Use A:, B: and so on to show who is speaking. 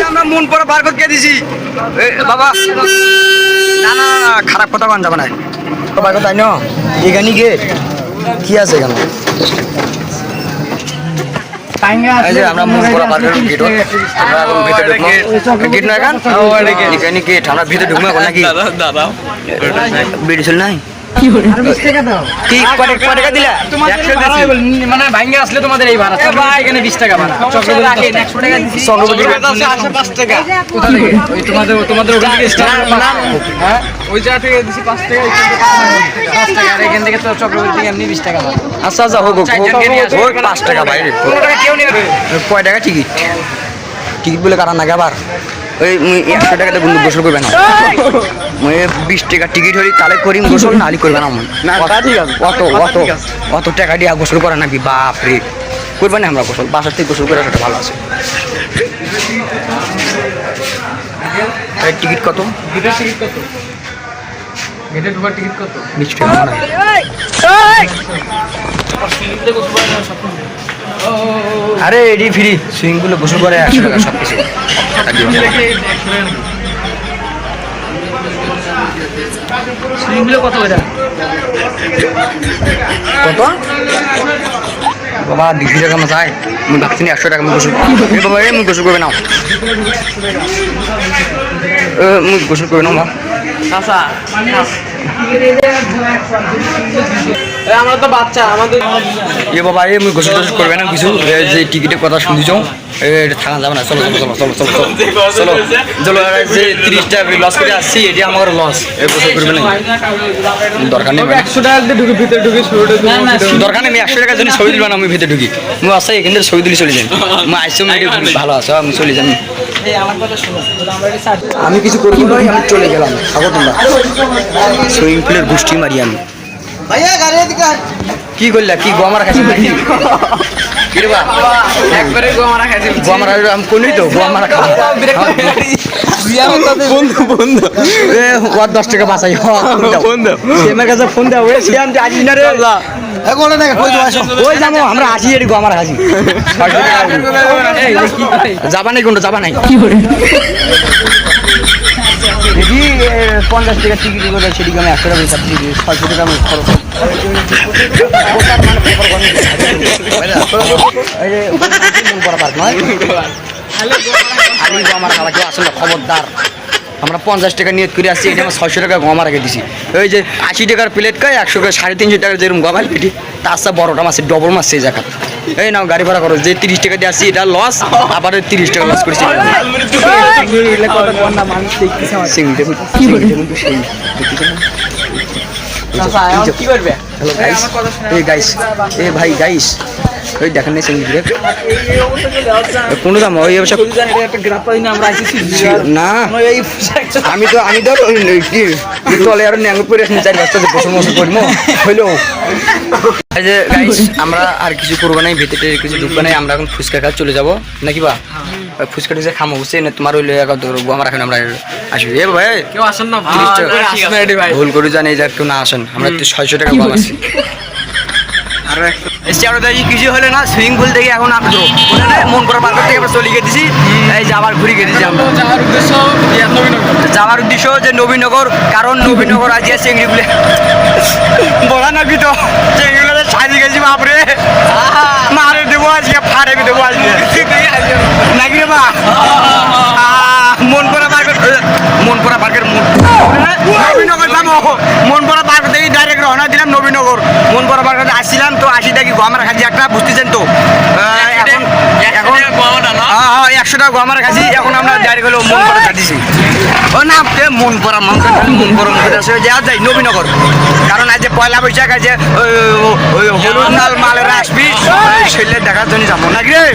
A: আমরা মন পড়া বার করে দিছি বাবা না না না খারাপ কথা বান যাবে না বার কথা ন এখানে গেট কি আছে এখানে আমরা মন পড়া বার করে গেট আমরা ভিতরে ঢুকবো গেট না এখানে গেট আমরা ভিতরে ঢুকবো এখন নাকি দাদা বিড়ি নাই কি করে আর 20 টাকা দাও কি কত টাকা দিলা তোমাদের মানে ভাঙে আসলে তোমাদের এই ভাড়া এখানে 20 টাকা ভাড়া চক্রবর্তী রাখেন 100 টাকা দিছি চক্রবর্তী আছে 5 টাকা কোথা থেকে ওই তোমাদের ওখান থেকে স্টার্ট হ্যাঁ ওই জায়গা থেকে দিছি 5 টাকা এখান থেকে 5 টাকা আর এখান থেকে তো চক্রবর্তী থেকে এমনি 20 টাকা ভাড়া আচ্ছা আচ্ছা হোক 5 টাকা বাইরে কোন টাকা কেউ নেবে কয় টাকা টিকিট টিকিট বলে কারণ নাকি আবার ওই 100 টাকাতে বন্ধু গোসল করবে না মই 20 টাকা টিকিট হলি তাহলে করিম গোসল না আলি করবে না না ঠিক আছে অত টাকা দিয়ে গোসল করে নাকি বাপ রে করবে না আমরা গোসল বাসার থেকে গোসল করে সেটা ভালো আছে টিকিট কত গেটের টিকিট কত গেটে ঢোকার টিকিট কত 20 টাকা আরে এডি ফ্রি সুইমিং পুলে গোসল করে 100 টাকা সব কিছু সুইমিং পুলে কত এটা কত বাবা 200 টাকা মতো চাই আমি ভাবছি 100 টাকা গোসল বাবা আমি গোসল করবে না মুই গোসল করবে না বাবা আচ্ছা আমরা তো বাচ্চা আমাদের এ বাবা এ মুই গোসল টোসল করবে না কিছু যে টিকিটের কথা শুনছ এটা থাকা যাবে না চলো যে 30 টাকা লস করে আসছি এটি আমার লস এ গোসল করবে না দরকার নেই 100 টাকা দিয়ে ঢুকে ভিতরে ঢুকে দরকার নেই 100 টাকার জন্য ছবি দিলাম আমি ভিতরে ঢুকি মুই আসছে এখান থেকে ছবি দিলে চলে যাই মুই আইসো ভালো আছে আমি চলে যাই আমি কিছু করবো না আমি চলে গেলাম থাকো তোমরা সুইমিং পুলের গোষ্ঠী মারি আমি কি করলা কি গোমারা খাইছি কি রে বা একবারে গোমারা খাইছি গোমারা আমি কোনই তো গোমারা খাবো বন্ধু এ ওর 10 টাকা বাঁচাই বন্ধু আমার কাছে ফোন দাও ওই সিয়াম যে আজি না রে এখন না কই যাও ওই যাবো আমরা আসি এর গোমারা খাইছি যাবা নাই কোনটা যাবা নাই কি করে দেখি 50 টাকা টিকিট করে সেদিকে আমি 100 টাকা হিসাব দিই 600 টাকা আমি খরচ খবরদার আমরা 50 টাকা নিয়ত করে আসছি এটা আমার 600 টাকা গম রেখে দিছি ওই যে 80 টাকার প্লেট খাই 100 টাকা 350 টাকার যেরকম গমাল পেটি তার সাথে বড়টা মাছ ডবল মাছ সেই জায়গা এই নাও গাড়ি ভাড়া করো যে 30 টাকা দিয়ে আসছি এটা লস আবার 30 টাকা লস করেছি কি করবে হ্যালো গাইস এই গাইস এ ভাই গাইস ওই দেখেন না সিঙ্গি ব্রেক কোন দাম ওই অবশ্য না আমি তো চলে আর ন্যাঙ্গ পরে চার রাস্তা বসে বসে করবো হইলো এই যে গাইস আমরা আর কিছু করবো না ভিতরে কিছু ঢুকবো না আমরা এখন ফুচকা খাওয়া চলে যাবো নাকি বা ফুচকাটা যে খামো বুঝছে না তোমার হইলো আমার এখন আমরা আসি এ ভাই কেউ আসেন না ভুল করে জানি যে একটু না আসেন আমরা একটু 600 টাকা কম আছি আর কিছু হলে না সুইমিং পুল থেকে এখন আসবো মন করা পার্ক থেকে আমরা চলে গেছি এই যাবার ঘুরে গেছি আমরা যাওয়ার উদ্দেশ্য যে নবীনগর কারণ নবীনগর আজ চিংড়ি গুলে বলা নাকি তো চিংড়িগুলো সাজিয়ে গেছি বাপরে মারে দেবো আজকে ফাড়ে দেবো আজকে নাকি রে বা মন করা পার্কের নবীনগর যাবো মন করা পার্ক থেকে ডাইরেক্ট রওনা দিলাম নবীনগর মন করা পার্কে আসছিলাম তো 80 টাকা গমারা খাচ্ছি একটা বুঝতেছেন তো এখন 100 টাকা গমারা খাচ্ছি এখন আমরা ডাইরেক্ট হলো মন করা খাচ্ছি ও না মন করা যাওয়া যায় নবীনগর কারণ আজ পয়লা বৈশাখ আছে ওই হলুদ লাল মালের আসবি শরীরে দেখার জন্য যাবো নাকি রে